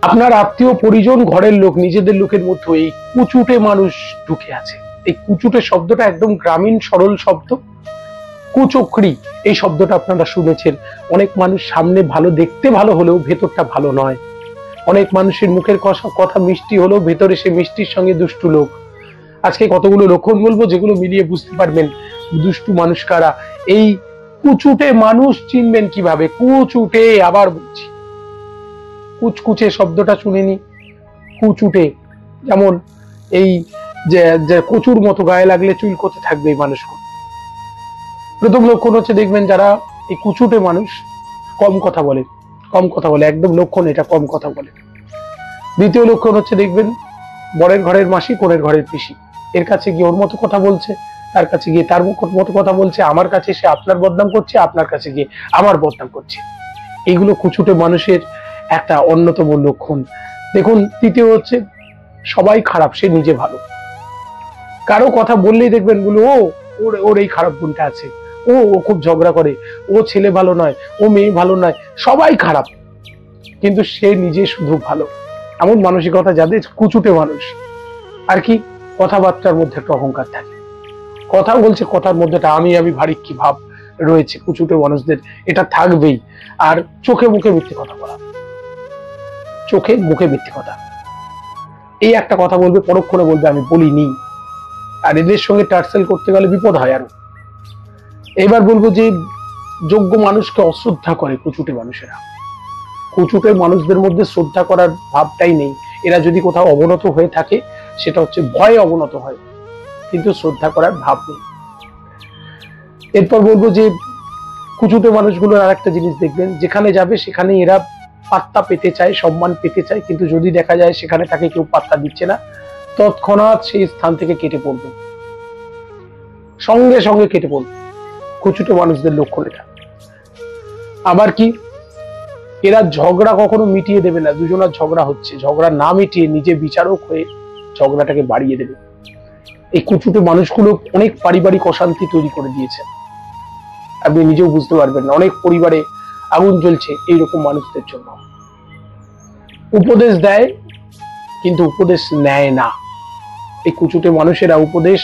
আপনার আত্মীয় পরিজন ঘরের লোক নিজেদের লোকের মধ্যে এই কুচুটে মানুষ ঢুকে আছে। এই কুচুটে শব্দটা একদম গ্রামীণ সরল শব্দ। কুচক্রি এই শব্দটা আপনারা শুনেছেন। অনেক মানুষ সামনে ভালো, দেখতে ভালো হলেও ভেতরটা ভালো নয়। অনেক মানুষের মুখের কথা মিষ্টি হলেও ভেতরে সে মিষ্টির সঙ্গে দুষ্টু লোক। আজকে কতগুলো লক্ষণ বলবো যেগুলো মিলিয়ে বুঝতে পারবেন দুষ্টু মানুষ কারা। এই কুচুটে মানুষ চিনবেন কিভাবে? কুচুটে, আবার বলছি, কুচকুচে শব্দটা শুনিনি? কুচুটে যেমন এই যে কচুর মতো গায়ে লাগলে চুলকোতে থাকবে এই মানুষগুলো। প্রথম লক্ষণ হচ্ছে দেখবেন যারা এই কুচুটে মানুষ কম কথা বলে, কম কথা বলে, একদম লক্ষণ এটা, কম কথা বলে। দ্বিতীয় লক্ষণ হচ্ছে দেখবেন বরের ঘরের মাসি কোণের ঘরের পিসি, এর কাছে গিয়ে ওর মতো কথা বলছে, তার কাছে গিয়ে তার মতো কথা বলছে, আমার কাছে সে আপনার বদনাম করছে, আপনার কাছে গিয়ে আমার বদনাম করছে। এইগুলো কুচুটে মানুষের একটা অন্যতম লক্ষণ। দেখুন, তৃতীয় হচ্ছে সবাই খারাপ, সে নিজে ভালো। কারো কথা বললেই দেখবেন বলে ওর এই খারাপ গুণটা আছে, ও খুব ঝগড়া করে, ও ছেলে ভালো নয়, ও মেয়ে ভালো নয়, সবাই খারাপ, কিন্তু সে নিজে শুধু ভালো। এমন মানসিকতা যাদের কুচুটে মানুষ। আর কি, কথাবার্তার মধ্যে একটা অহংকার থাকে, কথা বলছে কথার মধ্যে একটা আমি ভারী কি ভাব রয়েছে কুচুটে মানুষদের, এটা থাকবেই। আর চোখে মুখে মিথ্যে কথা বলা, চোখে মুখে মিথ্যে কথা, এই একটা কথা বলবে, পরক্ষণে বলবে আমি বলিনি। আর এদের সঙ্গে টার্সেল করতে গেলে বিপদ হয় আরো। এবার বলবো যে যোগ্য মানুষকে অশ্রদ্ধা করে কুচুটে মানুষেরা। কুচুটে মানুষদের মধ্যে শ্রদ্ধা করার ভাবটাই নেই। এরা যদি কোথাও অবনত হয়ে থাকে সেটা হচ্ছে ভয়ে অবনত হয়, কিন্তু শ্রদ্ধা করার ভাব নেই। এরপর বলবো যে কুচুটে মানুষগুলোর আর একটা জিনিস দেখবেন, যেখানে যাবে সেখানে এরা পাত্তা পেতে চায়, সম্মান পেতে চায়, কিন্তু যদি দেখা যায় সেখানে তাকে কেউ পাত্তা দিচ্ছে না, তৎক্ষণাৎ সেই স্থান থেকে কেটে পড়বে, সঙ্গে সঙ্গে কেটে পড়বে। কুচুটে মানুষদের লক্ষণ এটা। আবার কি, এরা ঝগড়া কখনো মিটিয়ে দেবে না। দুজনের ঝগড়া হচ্ছে, ঝগড়া না মিটিয়ে নিজে বিচারক হয়ে ঝগড়াটাকে বাড়িয়ে দেবে। এই কুচুটে মানুষগুলো অনেক পারিবারিক অশান্তি তৈরি করে দিয়েছে, আপনি নিজেও বুঝতে পারবেন না। অনেক পরিবারে আগুন জ্বলছে এইরকম মানুষদের জন্য। উপদেশ দেয় কিন্তু উপদেশ নেয় না। এই কুচুটে মানুষেরা উপদেশ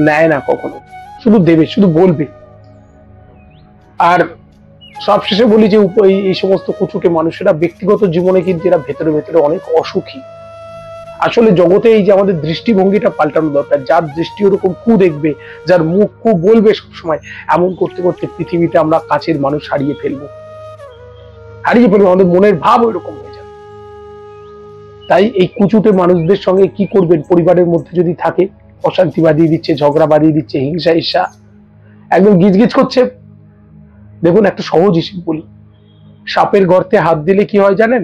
নেয় না কখনো, শুধু দেবে, শুধু বলবে। আর সবশেষে বলি যে এই সমস্ত কুচুটে মানুষেরা ব্যক্তিগত জীবনে কিন্তু এরা ভেতরে ভেতরে অনেক অসুখী। আসলে জগতে এই যে আমাদের দৃষ্টিভঙ্গিটা পাল্টানো দরকার। যার দৃষ্টি ওরকম কু দেখবে, যার মুখ কু বলবে সবসময়, এমন করতে করতে পৃথিবীতে আমরা কাছের মানুষ হারিয়ে ফেলবো, আমাদের মনের ভাব ওইরকম হয়ে যাবে। তাই এই কুচুটে মানুষদের সঙ্গে কি করবেন? পরিবারের মধ্যে যদি থাকে, অশান্তি বাঁধিয়ে দিচ্ছে, ঝগড়া বাঁধিয়ে দিচ্ছে, হিংসা ঈর্ষা একদম গিজগিজ করছে, দেখুন একটা সহজ হিসেব বলি, সাপের গর্তে হাত দিলে কি হয় জানেন?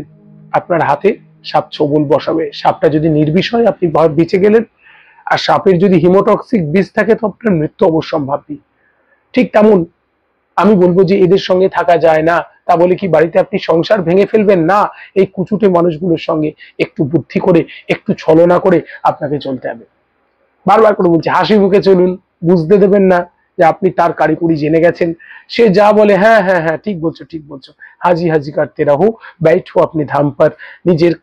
আপনার হাতে সাপ ছোবল বসাবে। সাপটা যদি নির্বিষ হয় আপনি বেঁচে গেলেন, আর সাপের যদি হিমোটক্সিক বিষ থাকে তো আপনার মৃত্যু অবশ্যম্ভাবী। ঠিক তেমন আমি বলবো যে এদের সঙ্গে থাকা যায় না, তা বলে কি বাড়িতে আপনি সংসার ভেঙে ফেলবেন? না, এই কুচুটে মানুষগুলোর সঙ্গে একটু বুদ্ধি করে, একটু ছলনা করে আপনাকে চলতে হবে। বারবার করে বলছি, হাসি মুখে চলুন, বুঝতে দেবেন না যে আপনি তার কারিকুরি জেনে গেছেন। সে যা বলে হ্যাঁ হ্যাঁ হ্যাঁ ঠিক বলছো ঠিক বলছো, হাজি হাজি কাটতে রাহো, बैठो আপনি ধাম पर, নিজের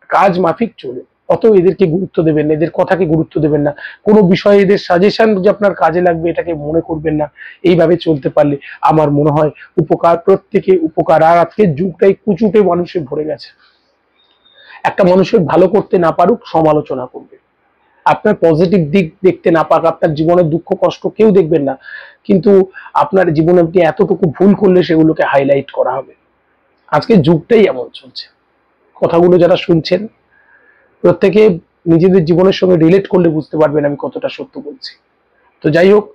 কাজ মাফিক চলে। অত এদেরকে গুরুত্ব দেবেন না, এদের কথাকে গুরুত্ব দেবেন না, কোনো বিষয়ে এদের সাজেশন যে আপনার কাজে লাগবে এটাকে মনে করবেন না। এইভাবে চলতে পারলে আমার মনে হয় উপকার, প্রত্যেকে উপকার। আর আজকের যুগটাই কুচুটে মানুষে ভরে গেছে। একটা মানুষের ভালো করতে না পারুক সমালোচনা করবে, আপনার পজিটিভ দিক দেখতে না পাক, আপনার জীবনের দুঃখ কষ্ট কেউ দেখবেন না, কিন্তু আপনার জীবনে আপনি এতটুকু ভুল করলে সেগুলোকে হাইলাইট করা হবে। আজকের যুগটাই এমন চলছে। কথাগুলো যারা শুনছেন প্রত্যেকে নিজেদের জীবনের সঙ্গে রিলেট করলে বুঝতে পারবেন আমি কতটা সত্য বলছি। তো যাই হোক,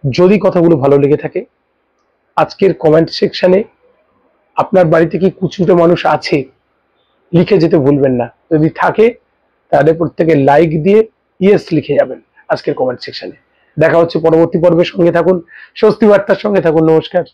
যদি কথাগুলো ভালো লেগে থাকে, আজকের কমেন্ট সেকশনে আপনার বাড়িতে কি কুচুটে মানুষ আছে লিখে যেতে ভুলবেন না। যদি থাকে তাহলে প্রত্যেকে লাইক দিয়ে ইয়েস লিখে যাবেন আজকের কমেন্ট সেকশনে। দেখা হচ্ছে পরবর্তী পর্বের। সঙ্গে থাকুন, স্বস্তি বার্তার সঙ্গে থাকুন। নমস্কার।